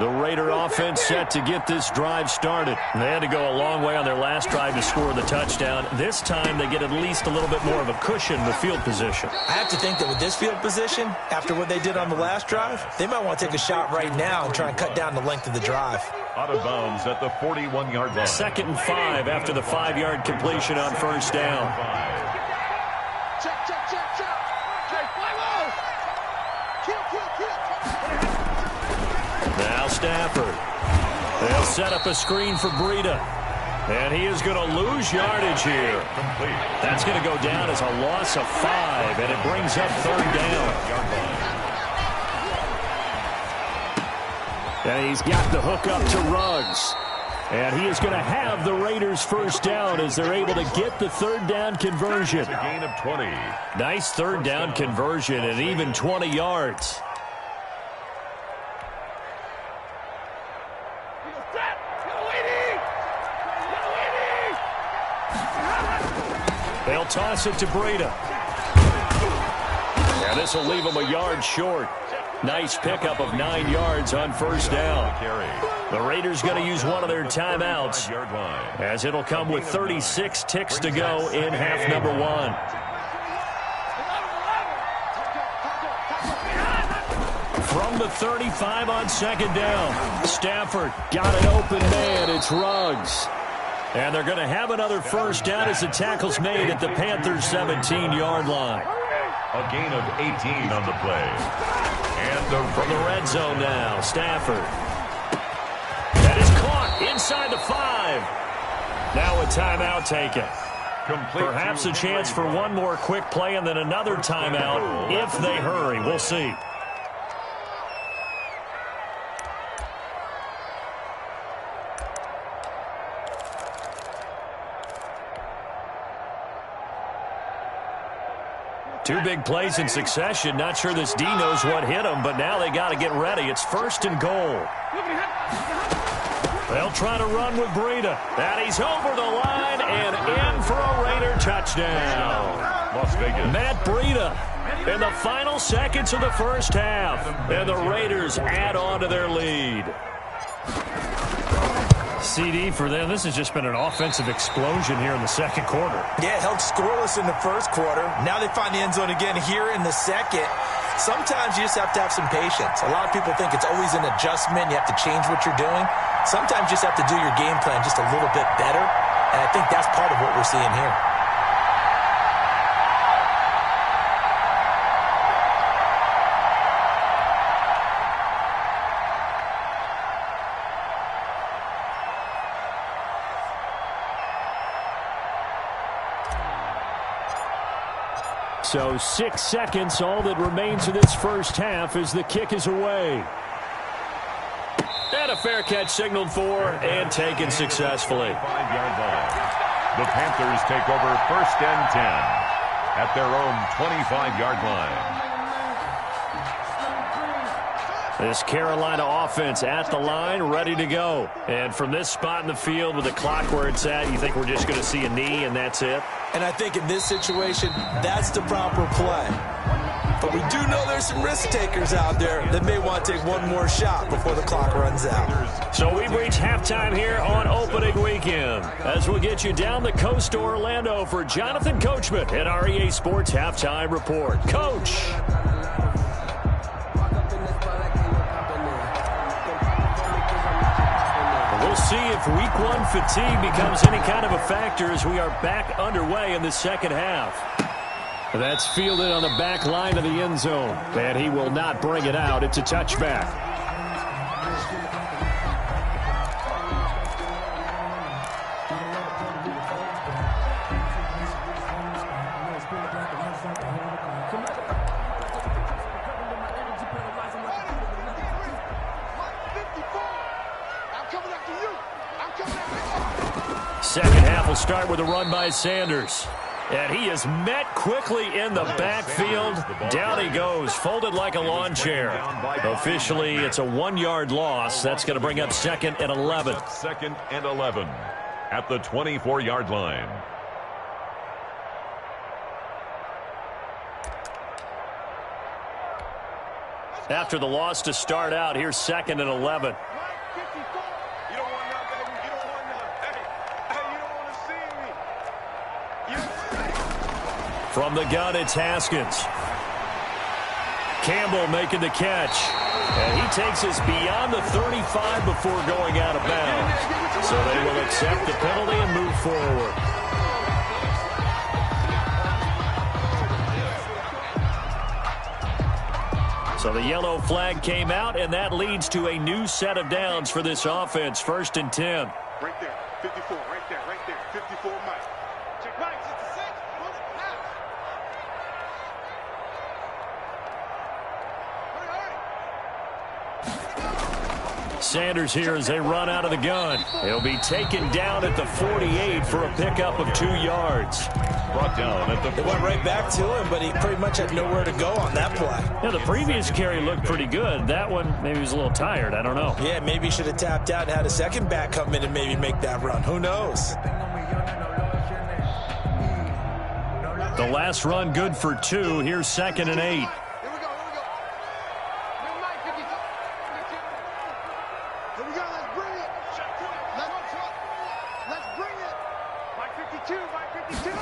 The Raider offense set to get this drive started. They had to go a long way on their last drive to score the touchdown. This time they get at least a little bit more of a cushion with field position. I have to think that with this field position, after what they did on the last drive, they might want to take a shot right now and try and cut down the length of the drive. Out of bounds at the 41-yard line. 2nd and 5 after the 5-yard completion on first down. Now Stafford. They'll set up a screen for Breida. And he is going to lose yardage here. That's going to go down as a loss of 5, and it brings up 3rd down. And he's got the hook up to Ruggs. And he is going to have the Raiders first down as they're able to get the 3rd down conversion. It's a gain of 20. Nice 3rd down conversion and even 20 yards. They'll toss it to Breida. And this will leave him a yard short. Nice pickup of 9 yards on first down. The Raiders going to use one of their timeouts as it'll come with 36 ticks to go in half number 1. From the 35 on 2nd down. Stafford got an open man. It's Ruggs. And they're going to have another first down as the tackle's made at the Panthers' 17-yard line. A gain of 18 on the play. And from the red zone now, Stafford. That is caught inside the 5. Now a timeout taken. Perhaps a chance for one more quick play and then another timeout if they hurry. We'll see. Two big plays in succession. Not sure this D knows what hit him, but now they got to get ready. It's 1st and goal. They'll try to run with Breida. And he's over the line and in for a Raider touchdown. Las Vegas. Matt Breida in the final seconds of the first half. And the Raiders add on to their lead. CD for them. This has just been an offensive explosion here in the 2nd quarter. Yeah, held scoreless in the 1st quarter. Now they find the end zone again here in the 2nd. Sometimes you just have to have some patience. A lot of people think it's always an adjustment. You have to change what you're doing. Sometimes you just have to do your game plan just a little bit better. And I think that's part of what we're seeing here. So 6 seconds, all that remains of this first half as the kick is away. And a fair catch signaled for and taken successfully. 5-yard line. The Panthers take over 1st and 10 at their own 25-yard line. This Carolina offense at the line, ready to go. And from this spot in the field with the clock where it's at, you think we're just going to see a knee and that's it? And I think in this situation, that's the proper play. But we do know there's some risk takers out there that may want to take one more shot before the clock runs out. So we've reached halftime here on opening weekend as we'll get you down the coast to Orlando for Jonathan Coachman at our EA Sports Halftime Report. Coach. We'll see if week 1 fatigue becomes any kind of a factor as we are back underway in the 2nd half. That's fielded on the back line of the end zone. And he will not bring it out. It's a touchback. Second half will start with a run by Sanders. And he is met quickly in the backfield. Down he goes, folded like a lawn chair. Officially, it's a 1-yard loss. That's going to bring up 2nd and 11. 2nd and 11 at the 24-yard line. After the loss to start out, here's 2nd and 11. From the gun, it's Haskins. Campbell making the catch. And he takes us beyond the 35 before going out of bounds. So they will accept the penalty and move forward. So the yellow flag came out, and that leads to a new set of downs for this offense. 1st and 10. Right there, 54, right there, 54, Mike. Check Mike, 66, move it, pass. Hurry. Sanders here as they run out of the gun. He'll be taken down at the 48 for a pickup of 2 yards. Brought down at the It went right back to him, but he pretty much had nowhere to go on that play. Yeah, the previous carry looked pretty good. That one, maybe he was a little tired. I don't know. Yeah, maybe he should have tapped out and had a second back come in and maybe make that run. Who knows? The last run good for 2. Here's 2nd and 8. Here we go. Mike, 52. Here we go, let's bring it. Let's bring it. Mike 52, Mike 52.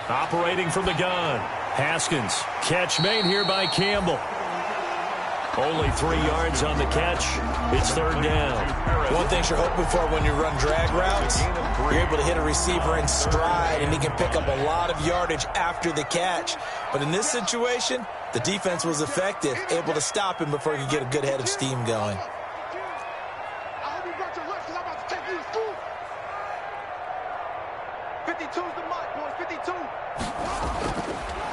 Operating from the gun. Haskins. Catch made here by Campbell. Only 3 yards on the catch. It's 3rd down. One thing you're hoping for when you run drag routes, you're able to hit a receiver in stride, and he can pick up a lot of yardage after the catch. But in this situation, the defense was effective, able to stop him before he could get a good head of steam going. I hope you brought your left, because I'm about to take you to school. 52's the mark, boys, 52.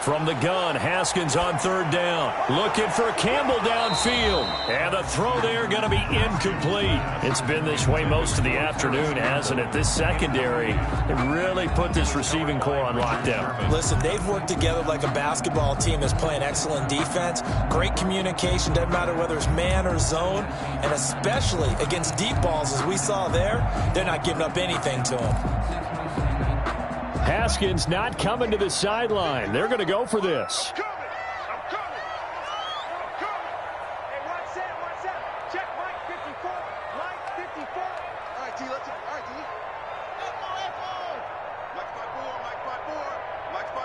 From the gun, Haskins on 3rd down. Looking for Campbell downfield. And the throw there going to be incomplete. It's been this way most of the afternoon, hasn't it? This secondary, it really put this receiving core on lockdown. Listen, they've worked together like a basketball team that's playing excellent defense. Great communication, doesn't matter whether it's man or zone. And especially against deep balls, as we saw there, they're not giving up anything to them. Haskins not coming to the sideline. They're going to go for this. I'm coming. Hey, watch that. Check Mike 54. Mike 54. All right, T, let's go. All right, T. Mike 54. Mike 54.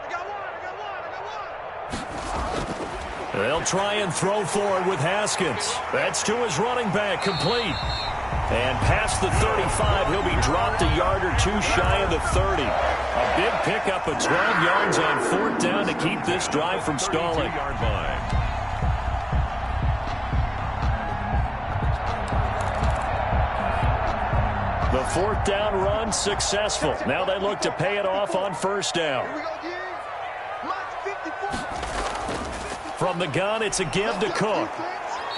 I got one. They'll try and throw forward with Haskins. That's to his running back, complete. And past the 35, he'll be dropped a yard or 2 shy of the 30. A big pickup of 12 yards on 4th down to keep this drive from stalling. The 4th down run successful. Now they look to pay it off on 1st down. Here we go, G. Mike 54. From the gun, it's a give to Cook.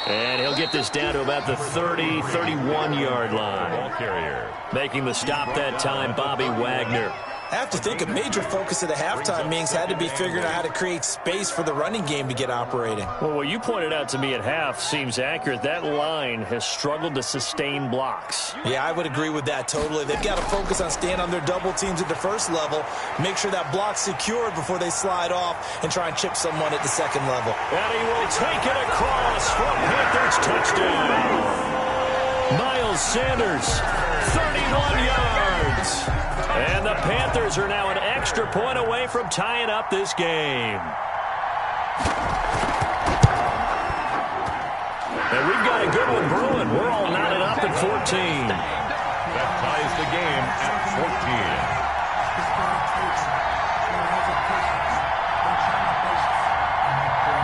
And he'll get this down to about the 30, 31-yard line. Ball carrier. Making the stop that time, Bobby Wagner. I have to think a major focus of the halftime meetings had to be figuring out how to create space for the running game to get operating. Well, what you pointed out to me at half seems accurate. That line has struggled to sustain blocks. Yeah, I would agree with that totally. They've got to focus on staying on their double teams at the first level, make sure that block's secured before they slide off and try and chip someone at the second level. And he will take it across for a Panthers touchdown. Miles Sanders, 31 yards. And the Panthers are now an extra point away from tying up this game. And we've got a good one brewing. We're all knotted up at 14. That ties the game at 14.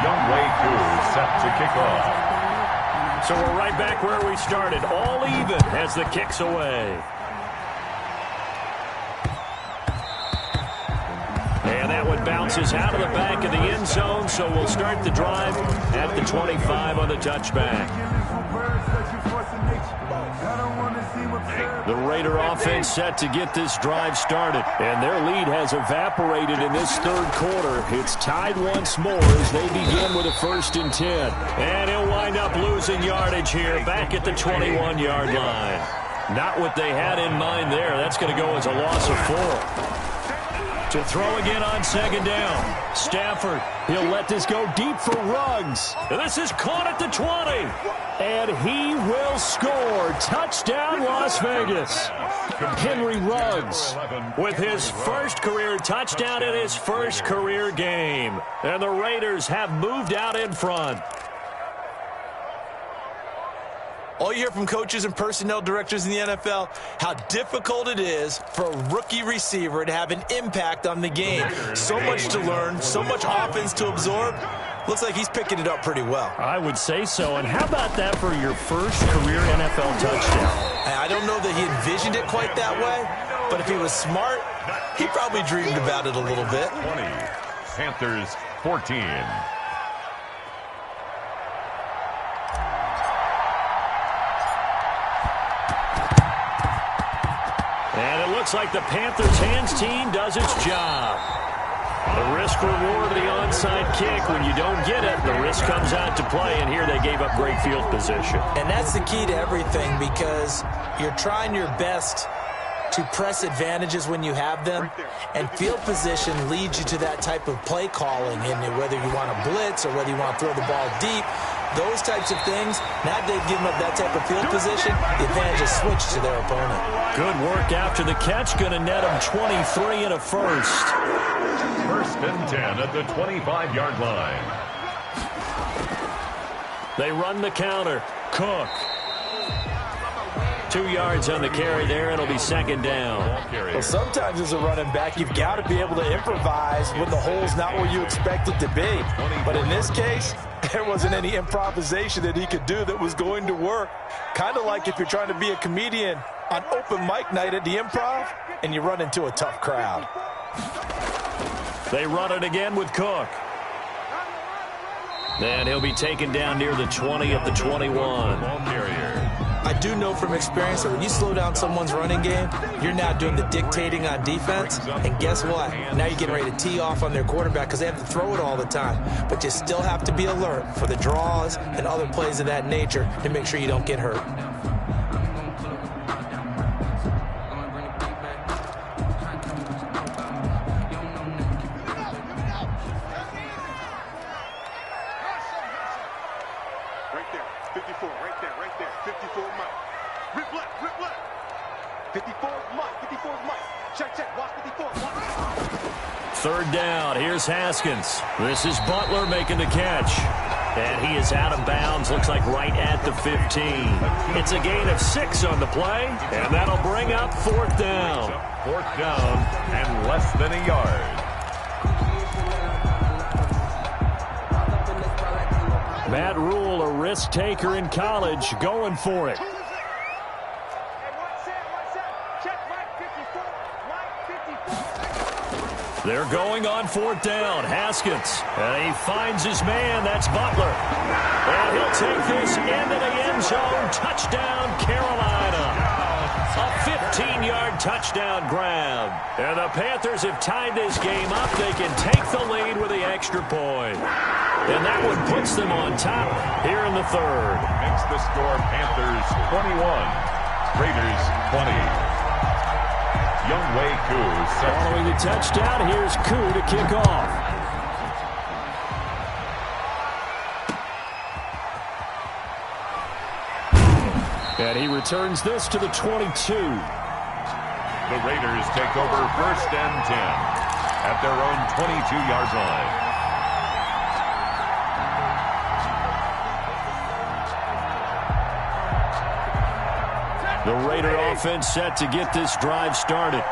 Young Way 2 set to kick off. So we're right back where we started. All even as the kick's away. And that one bounces out of the back of the end zone, so we'll start the drive at the 25 on the touchback. The Raider offense set to get this drive started, and their lead has evaporated in this 3rd quarter. It's tied once more as they begin with a 1st and 10. And he'll wind up losing yardage here back at the 21-yard line. Not what they had in mind there. That's going to go as a loss of 4. To throw again on second down. Stafford, he'll let this go deep for Ruggs. And this is caught at the 20. And he will score. Touchdown, Las Vegas. Henry Ruggs with his first career touchdown in his first career game. And the Raiders have moved out in front. All you hear from coaches and personnel directors in the NFL, how difficult it is for a rookie receiver to have an impact on the game. So much to learn, so much offense to absorb. Looks like he's picking it up pretty well. I would say so. And how about that for your first career NFL touchdown? I don't know that he envisioned it quite that way, but if he was smart, he probably dreamed about it a little bit. 20, Panthers 14. And it looks like the Panthers hands team does its job. The risk reward of the onside kick. When you don't get it, the risk comes out to play, and here they gave up great field position. And that's the key to everything, because you're trying your best to press advantages when you have them, and field position leads you to that type of play calling, and whether you want to blitz or whether you want to throw the ball deep, those types of things. Now they've given up that type of field position, the advantage is switched to their opponent. Good work after the catch, going to net them 23 and a first. First and 10 at the 25-yard line. They run the counter. Cook. 2 yards on the carry there. It'll be second down. Well, sometimes as a running back, you've got to be able to improvise when the hole's not where you expect it to be. But in this case, there wasn't any improvisation that he could do that was going to work. Kind of like if you're trying to be a comedian on open mic night at the Improv and you run into a tough crowd. They run it again with Cook. And he'll be taken down near the 20 at the 21. Ball carrier. I do know from experience that when you slow down someone's running game, you're now doing the dictating on defense. And guess what? Now you're getting ready to tee off on their quarterback because they have to throw it all the time. But you still have to be alert for the draws and other plays of that nature to make sure you don't get hurt. Third down. Here's Haskins. This is Butler making the catch. And he is out of bounds. Looks like right at the 15. It's a gain of 6 on the play. And that'll bring up fourth down. Fourth down and less than a yard. Matt Rule, a risk taker in college, going for it. They're going on fourth down. Haskins. And he finds his man. That's Butler. And he'll take this into the end zone. Touchdown, Carolina. A 15-yard touchdown grab. And the Panthers have tied this game up. They can take the lead with the extra point. And that one puts them on top here in the third. Makes the score Panthers 21, Raiders 20. Younghoe Koo. Following the touchdown, here's Koo to kick off. And he returns this to the 22. The Raiders take over first and 10 at their own 22-yard line. The Raider offense set to get this drive started.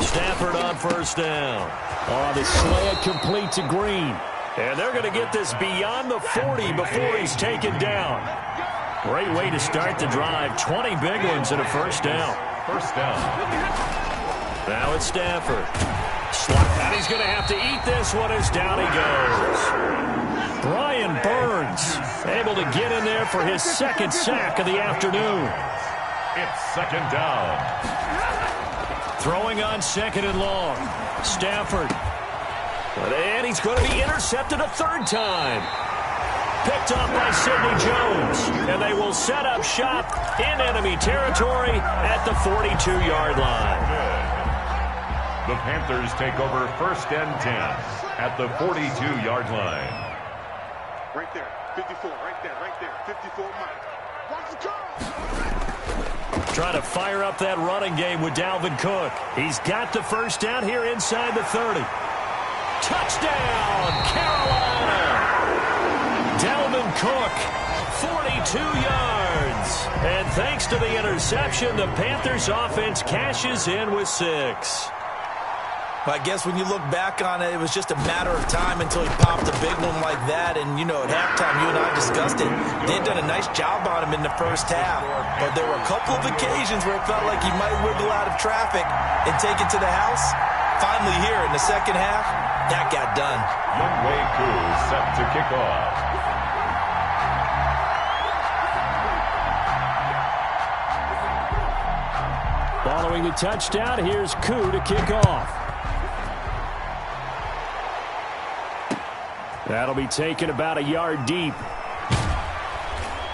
Stafford on first down. Oh, the slant complete to Green. And they're going to get this beyond the 40 before he's taken down. Great way to start the drive. 20 big ones and a first down. First down. Now it's Stafford. And he's going to have to eat this one as down he goes. Brian Burns able to get in there for his second sack of the afternoon. It's second down. Throwing on second and long. Stafford. And he's going to be intercepted a third time. Picked up by Sidney Jones. And they will set up shop in enemy territory at the 42-yard line. The Panthers take over 1st and 10 at the 42-yard line. Right there, 54, right there, 54, Mike. Watch the curl. Trying to fire up that running game with Dalvin Cook. He's got the first down here inside the 30. Touchdown, Carolina! Dalvin Cook, 42 yards. And thanks to the interception, the Panthers offense cashes in with 6. I guess when you look back on it, it was just a matter of time until he popped a big one like that. And, you know, at halftime, you and I discussed it. They'd done a nice job on him in the first half. But there were a couple of occasions where it felt like he might wiggle out of traffic and take it to the house. Finally here in the second half, that got done. Younghoe Koo set to kick off. Following the touchdown, here's Koo to kick off. That'll be taken about a yard deep.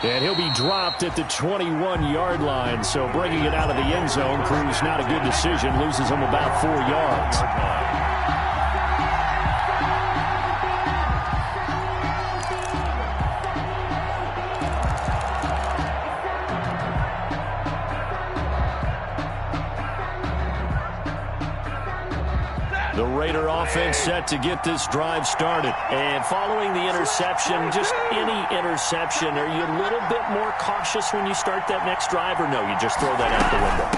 And he'll be dropped at the 21-yard line. So bringing it out of the end zone proves not a good decision. Loses him about 4 yards. The Raider offense set to get this drive started. And following the interception, just any interception, are you a little bit more cautious when you start that next drive, or no, you just throw that out the window?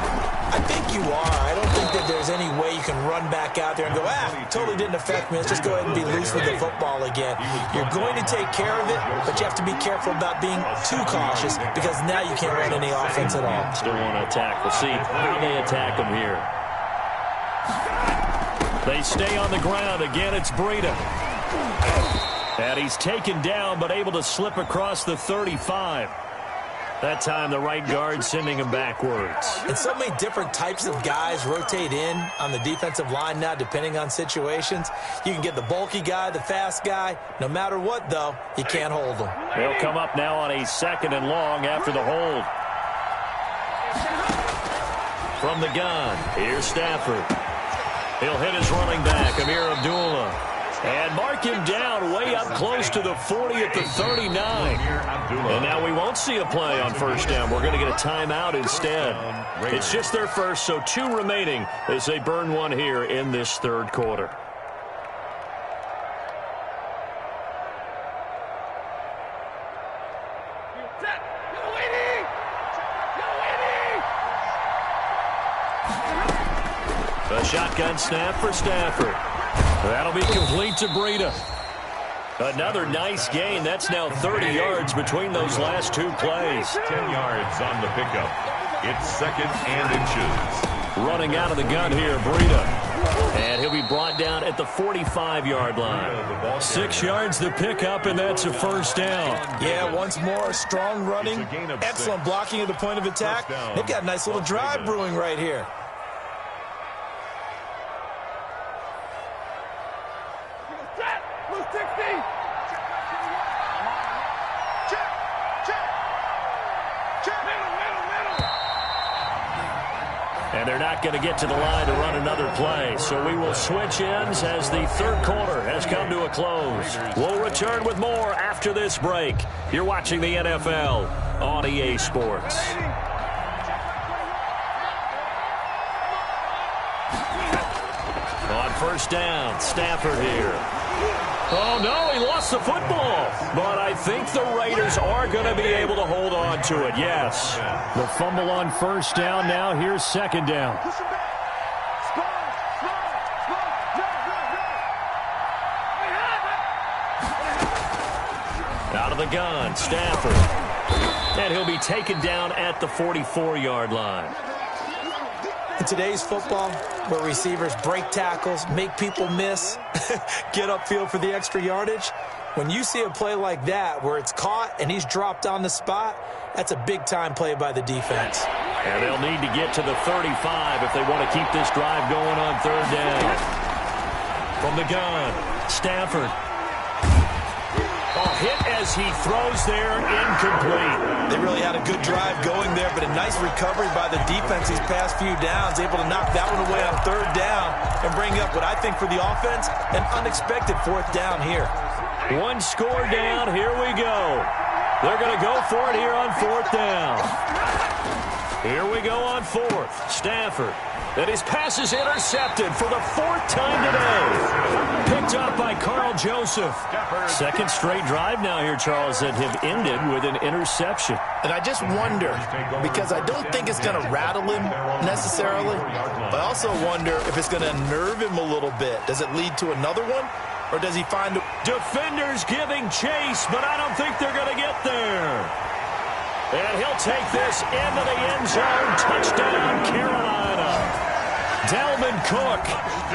I think you are. I don't think that there's any way you can run back out there and go, totally didn't affect me. Let's just go ahead and be loose with the football again. You're going to take care of it, but you have to be careful about being too cautious because now you can't run any offense at all. Still want to attack. We'll see how they attack them here. They stay on the ground. Again, it's Breida. And he's taken down, but able to slip across the 35. That time, the right guard sending him backwards. And so many different types of guys rotate in on the defensive line now, depending on situations. You can get the bulky guy, the fast guy. No matter what, though, you can't hold them. They'll come up now on a 2nd and long after the hold. From the gun, here's Stafford. He'll hit his running back, Amir Abdullah. And mark him down way up close to the 40 at the 39. And now we won't see a play on first down. We're going to get a timeout instead. It's just their first, so 2 remaining as they burn one here in this third quarter. A shotgun snap for Stafford. That'll be complete to Breida. Another nice gain. That's now 30 yards between those last 2 plays. 10 yards on the pickup. It's 2nd and inches. Running out of the gun here, Breida. And he'll be brought down at the 45-yard line. 6 yards the pickup, and that's a first down. Yeah, once more, strong running. Excellent blocking at the point of attack. They've got a nice little drive brewing right here. And they're not going to get to the line to run another play. So we will switch ends as the third quarter has come to a close. We'll return with more after this break. You're watching the NFL on EA Sports. On first down, Stafford here. Oh, no, he lost the football. But I think the Raiders are going to be able to hold on to it, yes. The fumble on first down. Now here's second down. Out of the gun, Stafford. And he'll be taken down at the 44-yard line. In today's football, where receivers break tackles, make people miss, get upfield for the extra yardage, when you see a play like that where it's caught and he's dropped on the spot, that's a big-time play by the defense. And they'll need to get to the 35 if they want to keep this drive going on third down. From the gun, Stafford. Hit as he throws there, incomplete. They really had a good drive going there, but a nice recovery by the defense these past few downs, able to knock that one away on third down and bring up what I think for the offense, an unexpected fourth down here. One score down, here we go. They're going to go for it here on fourth down. Here we go on fourth. Stafford. And his pass is intercepted for the fourth time today. Picked up by Carl Joseph. Second straight drive now here, Charles, that have ended with an interception. And I just wonder, because I don't think it's going to rattle him necessarily, but I also wonder if it's going to unnerve him a little bit. Does it lead to another one? Or does he find... Defenders giving chase, but I don't think they're going to get there. And he'll take this into the end zone. Touchdown, Carolina. Dalvin Cook,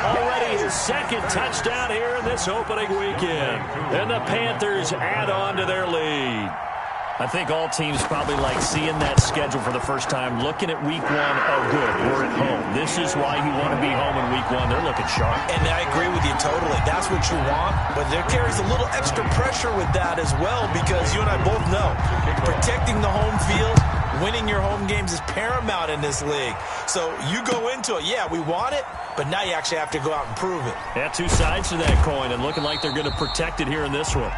already his second touchdown here in this opening weekend. And the Panthers add on to their lead. I think all teams probably like seeing that schedule for the first time, looking at week one. Oh, good, we're at home. This is why you want to be home in week one. They're looking sharp. And I agree with you totally. That's what you want. But there carries a little extra pressure with that as well, because you and I both know protecting the home field, winning your home games is paramount in this league. So you go into it, yeah, we want it, but now you actually have to go out and prove it. Yeah, two sides to that coin, and looking like they're going to protect it here in this one.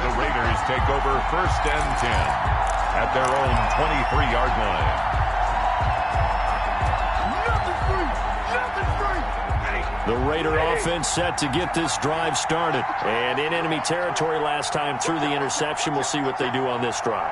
The Raiders take over first and 10 at their own 23-yard line. The Raider offense set to get this drive started. And in enemy territory last time through the interception. We'll see what they do on this drive.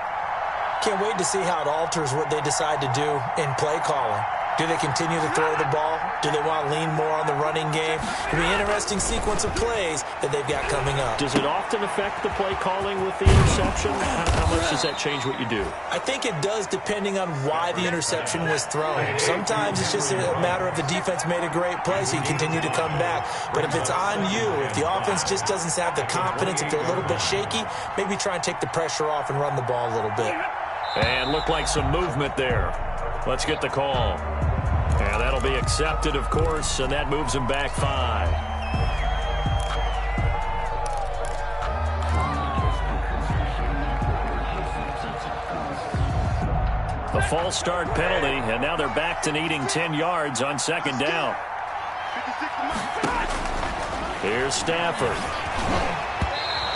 Can't wait to see how it alters what they decide to do in play calling. Do they continue to throw the ball? Do they want to lean more on the running game? It'll be an interesting sequence of plays that they've got coming up. Does it often affect the play calling with the interception? How much does that change what you do? I think it does, depending on why the interception was thrown. Sometimes it's just a matter of the defense made a great play, so you continue to come back. But if it's on you, if the offense just doesn't have the confidence, if they're a little bit shaky, maybe try and take the pressure off and run the ball a little bit. And looked like some movement there. Let's get the call. And that'll be accepted, of course, and that moves him back 5. A false start penalty, and now they're back to needing 10 yards on second down. Here's Stafford.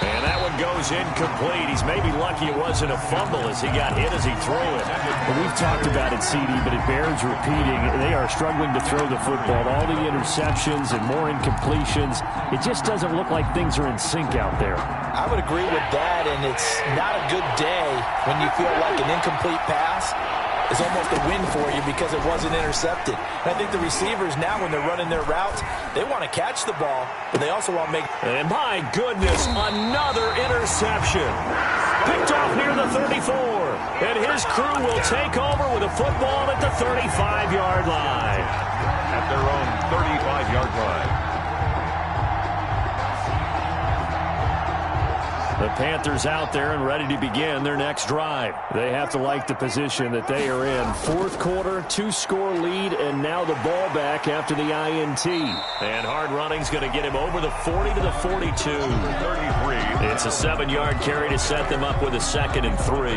And that one goes incomplete. He's maybe lucky it wasn't a fumble as he got hit as he threw it. Well, we've talked about it, CD, but it bears repeating. They are struggling to throw the football. All the interceptions and more incompletions. It just doesn't look like things are in sync out there. I would agree with that, and it's not a good day when you feel like an incomplete pass is almost a win for you because it wasn't intercepted. And I think the receivers now, when they're running their routes, they want to catch the ball, but they also want to make... And my goodness, another interception. Picked off near the 34. And his crew will take over with a football at the 35-yard line. At their own 35-yard line. The Panthers out there and ready to begin their next drive. They have to like the position that they are in. Fourth quarter, 2-score lead, and now the ball back after the INT. And hard running's going to get him over the 40 to the 42. 33. It's a 7-yard carry to set them up with a 2nd and 3.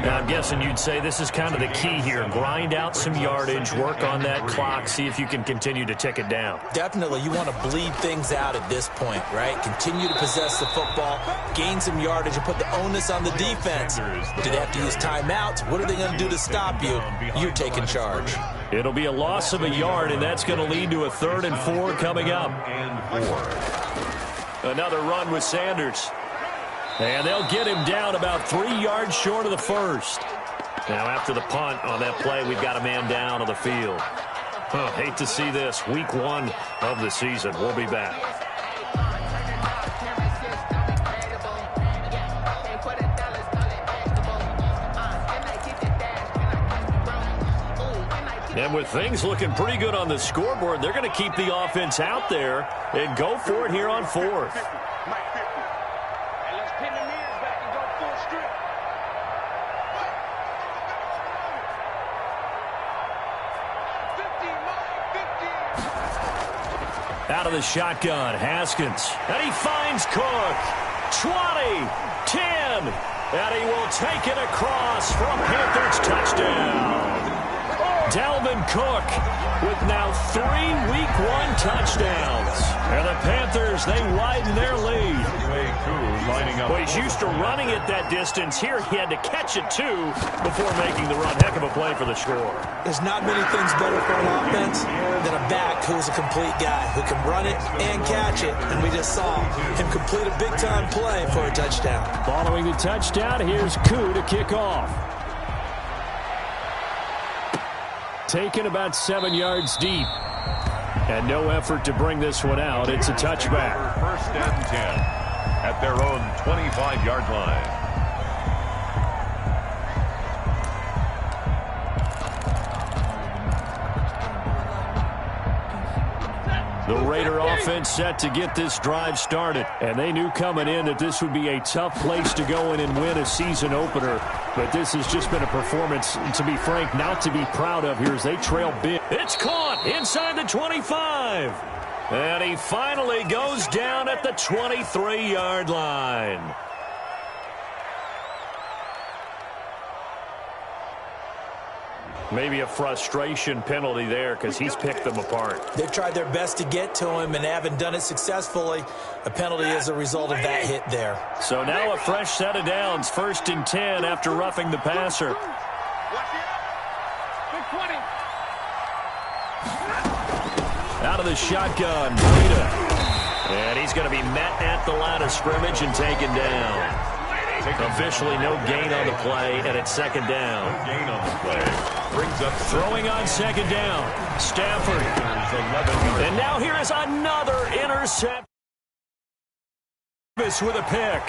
Now, I'm guessing you'd say this is kind of the key here. Grind out some yardage, work on that clock, see if you can continue to tick it down. Definitely, you want to bleed things out at this point, right? Continue to possess the football, gain some yardage, and put the onus on the defense. Do they have to use timeouts? What are they going to do to stop you? You're taking charge. It'll be a loss of a yard, and that's going to lead to a 3rd and 4 coming up. Another run with Sanders. And they'll get him down about 3 yards short of the first. Now after the punt on that play, we've got a man down on the field. Hate to see this. Week 1 of the season. We'll be back. And with things looking pretty good on the scoreboard, they're going to keep the offense out there and go for it here on 4th. Out of the shotgun, Haskins. And he finds Cook. 20, 10. And he will take it across for a Panthers touchdown. Dalvin Cook with now 3 Week 1 touchdowns. And the Panthers, they widen their lead. Well, he's used to running it that distance. Here he had to catch it, too, before making the run. Heck of a play for the score. There's not many things better for an offense than a back who's a complete guy, who can run it and catch it. And we just saw him complete a big-time play for a touchdown. Following the touchdown, here's Koo to kick off. Taken about 7 yards deep. And no effort to bring this one out. It's a touchback. First and 10 at their own 25-yard line. The Raider offense set to get this drive started. And they knew coming in that this would be a tough place to go in and win a season opener. But this has just been a performance, to be frank, not to be proud of here as they trail big. It's caught inside the 25. And he finally goes down at the 23-yard line. Maybe a frustration penalty there because he's picked them apart. They've tried their best to get to him and haven't done it successfully. A penalty is a result of that hit there. So now a fresh set of downs. 1st and 10 after roughing the passer. Out of the shotgun, Breida. And he's going to be met at the line of scrimmage and taken down. Officially no gain on the play, and it's 2nd down. No gain on the play. Brings up throwing on 2nd down. Stafford. And now here is another interception with a pick.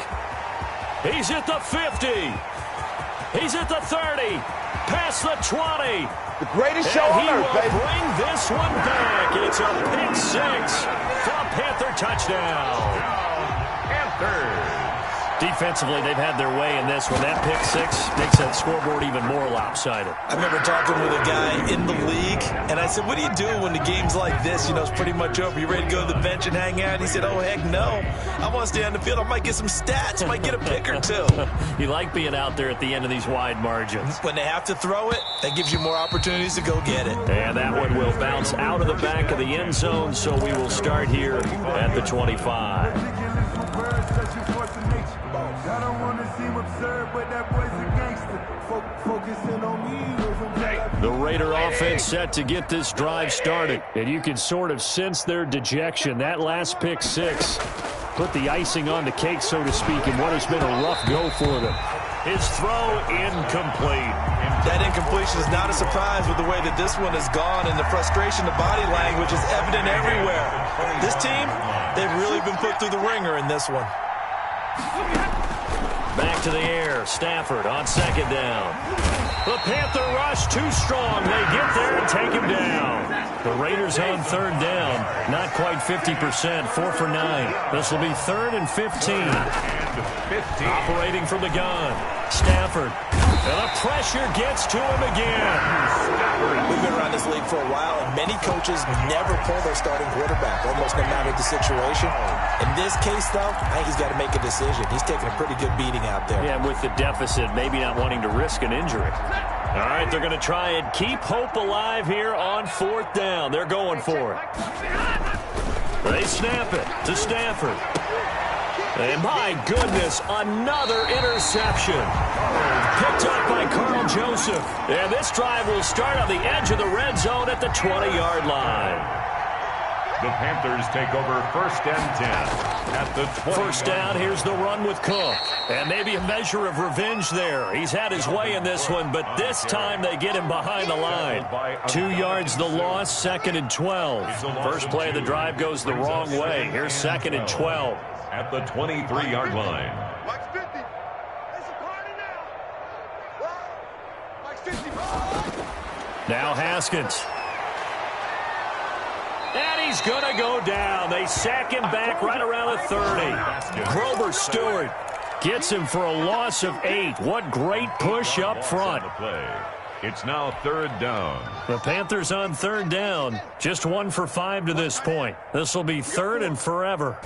He's at the 50. He's at the 30. Past the 20. The greatest show on earth, baby. He will bring this one back. It's a pick 6 for a Panther touchdown. Panthers. Defensively, they've had their way in this one. That pick 6 makes that scoreboard even more lopsided. I remember talking with a guy in the league, and I said, what do you do when the game's like this? You know, it's pretty much over. You ready to go to the bench and hang out? He said, oh, heck no. I want to stay on the field. I might get some stats. Might get a pick or two. You like being out there at the end of these wide margins. When they have to throw it, that gives you more opportunities to go get it. And that one will bounce out of the back of the end zone, so we will start here at the 25. I don't want to seem absurd, but that boy's a gangster. Focusing on me. The Raider offense set to get this drive started. And you can sort of sense their dejection. That last pick 6 put the icing on the cake, so to speak, in what has been a rough go for them. His throw incomplete. That incompletion is not a surprise with the way that this one has gone, and the frustration, the body language is evident everywhere. This team, they've really been put through the ringer in this one. Back to the air. Stafford on 2nd down. The Panther rush too strong. They get there and take him down. The Raiders on 3rd down. Not quite 50%. 4 for 9. This will be 3rd and 15. Operating from the gun. Stafford. And the pressure gets to him again. We've been around this league for a while, and many coaches never pull their starting quarterback, almost no matter the situation. In this case, though, I think he's got to make a decision. He's taking a pretty good beating out there. Yeah, with the deficit, maybe not wanting to risk an injury. All right, they're going to try and keep hope alive here on 4th down. They're going for it. They snap it to Stafford. And my goodness, another interception. Picked up by Carl Joseph. And this drive will start on the edge of the red zone at the 20-yard line. The Panthers take over 1st and 10 at the 20. 1st down, here's the run with Cook. And maybe a measure of revenge there. He's had his way in this one, but this time they get him behind the line. 2 yards the loss, 2nd and 12. First play of the drive goes the wrong way. Here's 2nd and 12. At the 23-yard line. Mike's 50. There's a party now. Mike's 50. Now Haskins. And he's going to go down. They sack him back right around the 30. Grover Stewart gets him for a loss of 8. What great push up front. It's now 3rd down. The Panthers on 3rd down. Just 1 for 5 to this point. This will be 3rd and forever.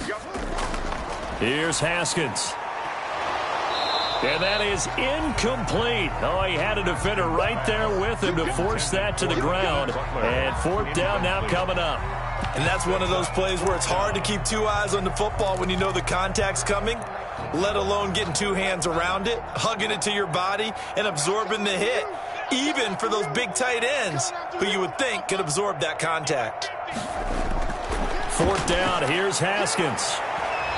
Here's Haskins. And that is incomplete. Oh, he had a defender right there with him to force that to the ground. And 4th down now coming up. And that's one of those plays where it's hard to keep 2 eyes on the football when you know the contact's coming, let alone getting 2 hands around it, hugging it to your body, and absorbing the hit, even for those big tight ends who you would think could absorb that contact. 4th down, here's Haskins.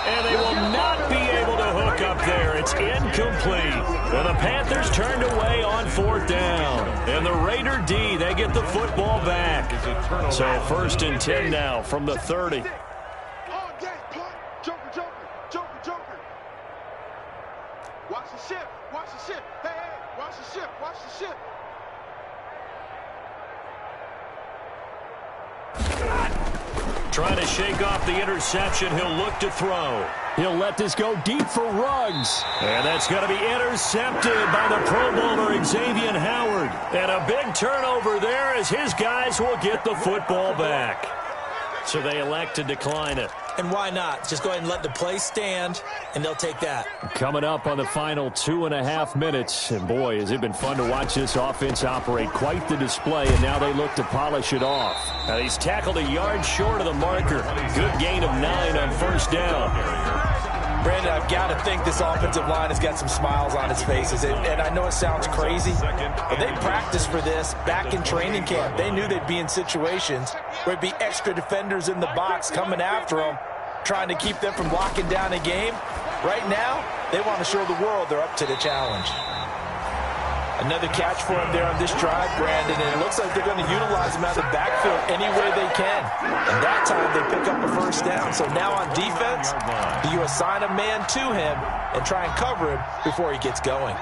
And they will not be able to hook up there. It's incomplete. And the Panthers turned away on 4th down. And the Raider D, they get the football back. So 1st and 10 now from the 30. Watch the ship. Watch the ship. Hey, hey, watch the ship. Watch the ship. Trying to shake off the interception. He'll look to throw. He'll let this go deep for Ruggs. And that's going to be intercepted by the Pro Bowler Xavier Howard. And a big turnover there as his guys will get the football back. So they elect to decline it. And why not? Just go ahead and let the play stand, and they'll take that. Coming up on the final 2.5 minutes. And boy, has it been fun to watch this offense operate. Quite the display, and now they look to polish it off. Now he's tackled a yard short of the marker. Good gain of 9 on 1st down. Brandon, I've got to think this offensive line has got some smiles on its faces. And I know it sounds crazy, but they practiced for this back in training camp. They knew they'd be in situations where there'd be extra defenders in the box coming after them, trying to keep them from locking down a game. Right now, they want to show the world they're up to the challenge. Another catch for him there on this drive, Brandon, and it looks like they're going to utilize him out of the backfield any way they can. And that time they pick up a 1st down. So now on defense, do you assign a man to him and try and cover him before he gets going?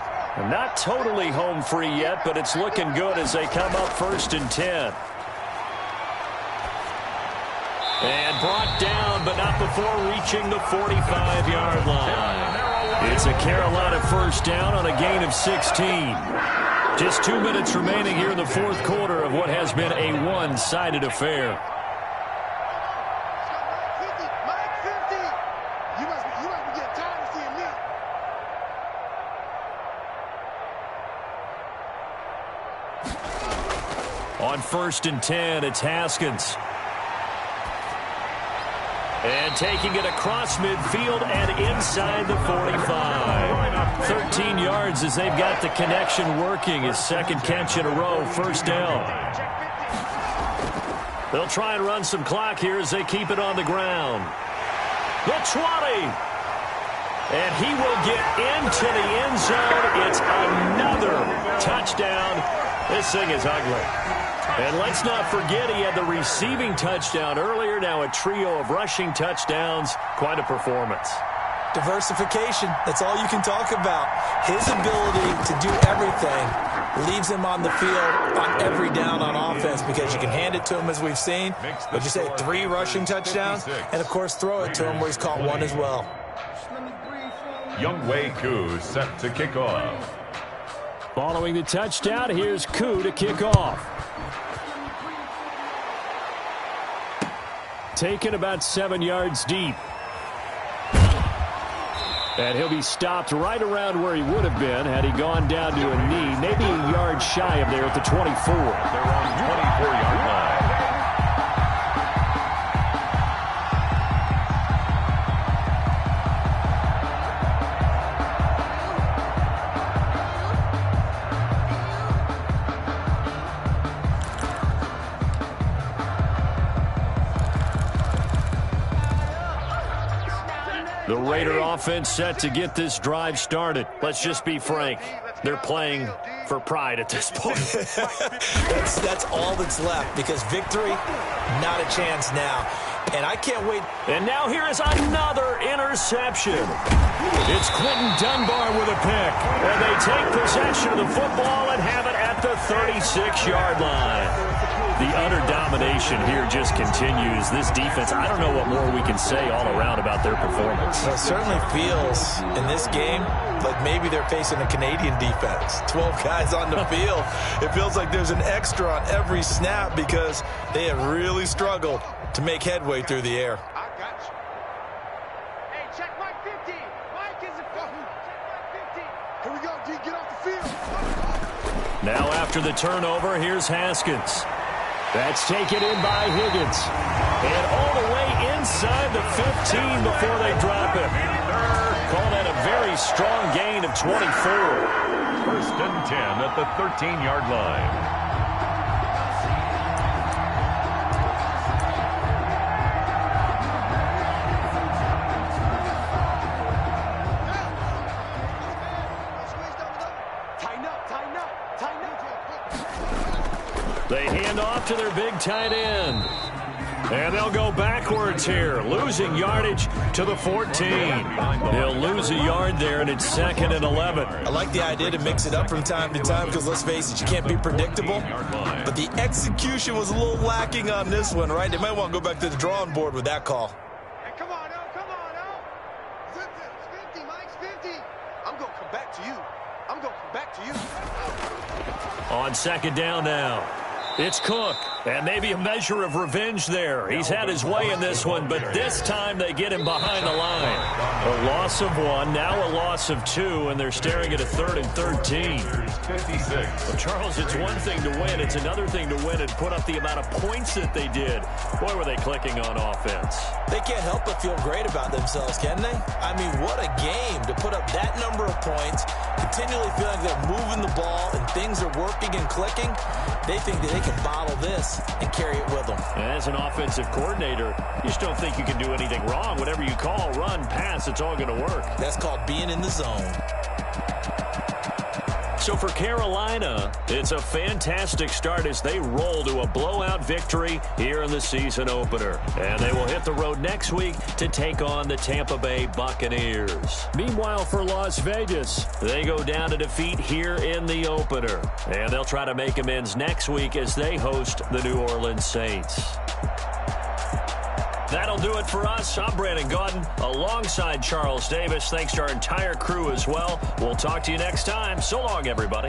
Not totally home free yet, but it's looking good as they come up 1st and 10. And brought down, but not before reaching the 45-yard line. It's a Carolina 1st down on a gain of 16. Just 2 minutes remaining here in the 4th quarter of what has been a one-sided affair. Mike 50. You must be getting tired of seeing me. On 1st and 10, it's Haskins. And taking it across midfield and inside the 45. 13 yards as they've got the connection working. His 2nd catch in a row, 1st down. They'll try and run some clock here as they keep it on the ground. The 20. And he will get into the end zone. It's another touchdown. This thing is ugly. And let's not forget he had the receiving touchdown earlier. Now a trio of rushing touchdowns. Quite a performance. Diversification, that's all you can talk about. His ability to do everything leaves him on the field on every down on offense because you can hand it to him as we've seen. But you say 3 rushing touchdowns, and of course throw it to him where he's caught 1 as well. Younghoe Koo set to kick off. Following the touchdown, here's Koo to kick off. Taken about 7 yards deep. And he'll be stopped right around where he would have been had he gone down to a knee, maybe a yard shy of there at the 24. They're on the 24-yard line. The Raider offense set to get this drive started. Let's just be frank. They're playing for pride at this point. that's all that's left because victory, not a chance now. And I can't wait. And now here is another interception. It's Quentin Dunbar with a pick. And they take possession of the football and have it at the 36-yard line. The utter domination here just continues. This defense, I don't know what more we can say all around about their performance. It certainly feels in this game like maybe they're facing a Canadian defense. 12 guys on the field. It feels like there's an extra on every snap because they have really struggled to make headway through the air. I got you. Hey, check Mike 50. Mike is a check Mike 50. Here we go, D. Get off the field. Now after the turnover, here's Haskins. That's taken in by Higgins. And all the way inside the 15 before they drop him. Call that a very strong gain of 24. First and 10 at the 13-yard line. They hand off to their big tight end. And they'll go backwards here, losing yardage to the 14. They'll lose a yard there, and it's 2nd and 11. I like the idea to mix it up from time to time because, let's face it, you can't be predictable. But the execution was a little lacking on this one, right? They might want to go back to the drawing board with that call. Hey, come on, oh, come on, oh. 50, Mike's 50. I'm going to come back to you. I'm going to come back to you. On 2nd down now. It's Cook, and maybe a measure of revenge there. He's had his way in this one, but this time they get him behind the line. A loss of 1, now a loss of 2, and they're staring at a 3rd and 13. 56. Well, Charles, it's one thing to win. It's another thing to win and put up the amount of points that they did. Boy, were they clicking on offense. They can't help but feel great about themselves, can they? I mean, what a game to put up that number of points, continually feeling like they're moving the ball and things are working and clicking. They think that they can bottle this and carry it with them. As an offensive coordinator, you just don't think you can do anything wrong. Whatever you call, run, pass, it's all going to work. That's called being in the zone. So for Carolina, it's a fantastic start as they roll to a blowout victory here in the season opener. And they will hit the road next week to take on the Tampa Bay Buccaneers. Meanwhile, for Las Vegas, they go down to defeat here in the opener. And they'll try to make amends next week as they host the New Orleans Saints. That'll do it for us. I'm Brandon Gaudin alongside Charles Davis. Thanks to our entire crew as well. We'll talk to you next time. So long, everybody.